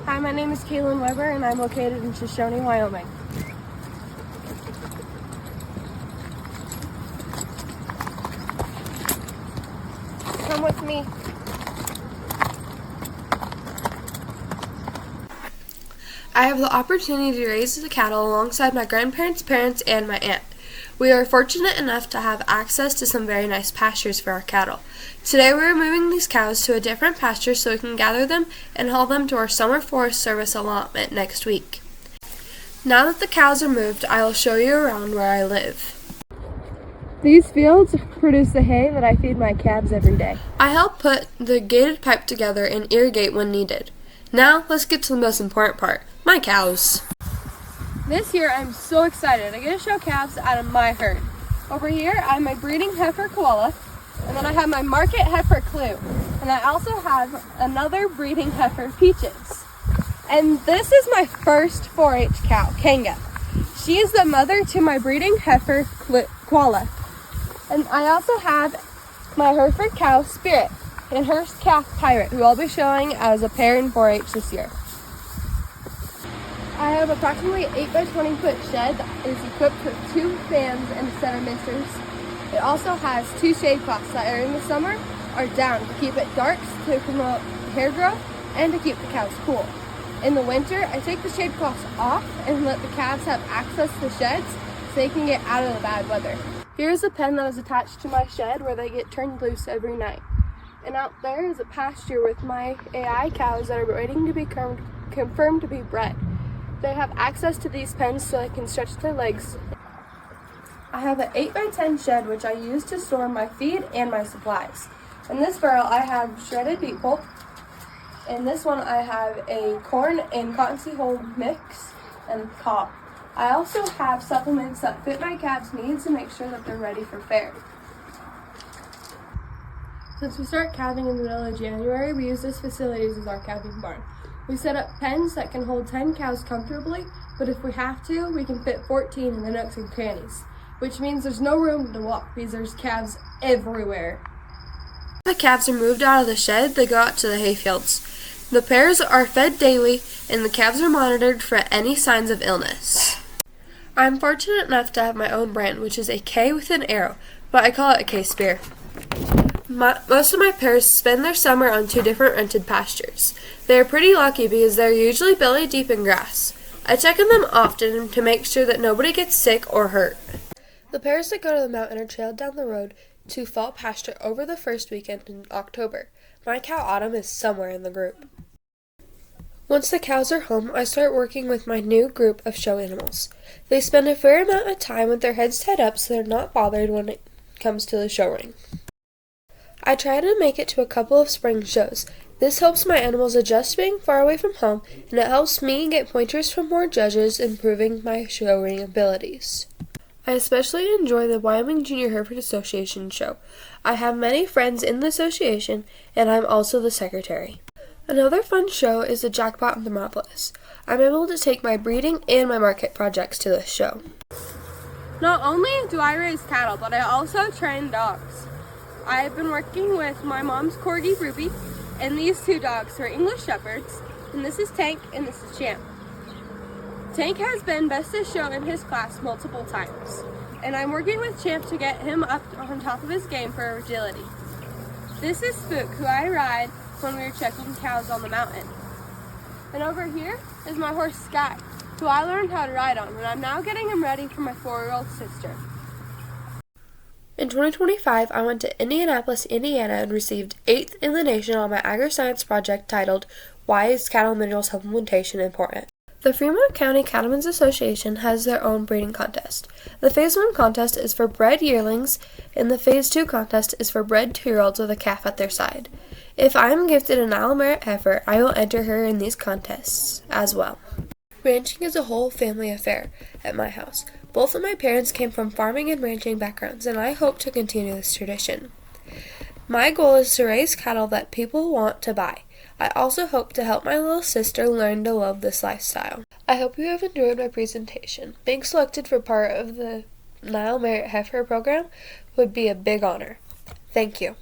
Hi, my name is Kaylynn Weber and I'm located in Shoshone, Wyoming. Come with me. I have the opportunity to raise the cattle alongside my grandparents, parents, and my aunt. We are fortunate enough to have access to some very nice pastures for our cattle. Today we are moving these cows to a different pasture so we can gather them and haul them to our summer forest service allotment next week. Now that the cows are moved, I will show you around where I live. These fields produce the hay that I feed my calves every day. I help put the gated pipe together and irrigate when needed. Now let's get to the most important part, my cows. This year I'm so excited. I get to show calves out of my herd. Over here I have my breeding heifer koala, and then I have my market heifer Clue, and I also have another breeding heifer Peaches. And this is my first 4-H cow, Kanga. She is the mother to my breeding heifer koala. And I also have my Hereford cow Spirit and her calf Pirate, who I'll be showing as a pair in 4-H this year. I have approximately 8 by 20 foot shed that is equipped with 2 fans and a set of misters. It also has 2 shade cloths that are in the summer are down to keep it dark to promote hair growth and to keep the cows cool. In the winter, I take the shade cloths off and let the calves have access to the sheds so they can get out of the bad weather. Here's a pen that is attached to my shed where they get turned loose every night. And out there is a pasture with my AI cows that are waiting to be confirmed to be bred. They have access to these pens so they can stretch their legs. I have an 8 by 10 shed which I use to store my feed and my supplies. In this barrel I have shredded beet pulp. In this one I have a corn and cottonseed hull mix and cob. I also have supplements that fit my calves' needs to make sure that they're ready for fair. Since we start calving in the middle of January, we use this facility as our calving barn. We set up pens that can hold 10 cows comfortably, but if we have to, we can fit 14 in the nooks and crannies, which means there's no room to walk because there's calves everywhere. When the calves are moved out of the shed, they go out to the hayfields. The pairs are fed daily, and the calves are monitored for any signs of illness. I'm fortunate enough to have my own brand, which is a K with an arrow, but I call it a K-Spear. Most of my pairs spend their summer on 2 different rented pastures. They are pretty lucky because they're usually belly deep in grass. I check on them often to make sure that nobody gets sick or hurt. The pairs that go to the mountain are trailed down the road to fall pasture over the first weekend in October. My cow Autumn is somewhere in the group. Once the cows are home, I start working with my new group of show animals. They spend a fair amount of time with their heads tied up so they're not bothered when it comes to the show ring. I try to make it to a couple of spring shows. This helps my animals adjust being far away from home, and it helps me get pointers from more judges, improving my show ring abilities. I especially enjoy the Wyoming Junior Hereford Association show. I have many friends in the association, and I'm also the secretary. Another fun show is the Jackpot in Thermopolis. I'm able to take my breeding and my market projects to this show. Not only do I raise cattle, but I also train dogs. I've been working with my mom's Corgi Ruby, and these 2 dogs are English Shepherds, and this is Tank and this is Champ. Tank has been best of show in his class multiple times, and I'm working with Champ to get him up on top of his game for agility. This is Spook, who I ride when we are checking cows on the mountain. And over here is my horse Sky, who I learned how to ride on, and I'm now getting him ready for my 4-year-old sister. In 2025, I went to Indianapolis, Indiana and received 8th in the nation on my agri-science project titled, Why is Cattle Mineral Supplementation Important? The Fremont County Cattlemen's Association has their own breeding contest. The Phase 1 contest is for bred yearlings, and the Phase 2 contest is for bred 2-year-olds with a calf at their side. If I am gifted a NILE merit heifer, I will enter her in these contests as well. Ranching is a whole family affair at my house. Both of my parents came from farming and ranching backgrounds, and I hope to continue this tradition. My goal is to raise cattle that people want to buy. I also hope to help my little sister learn to love this lifestyle. I hope you have enjoyed my presentation. Being selected for part of the NILE Merit Heifer program would be a big honor. Thank you.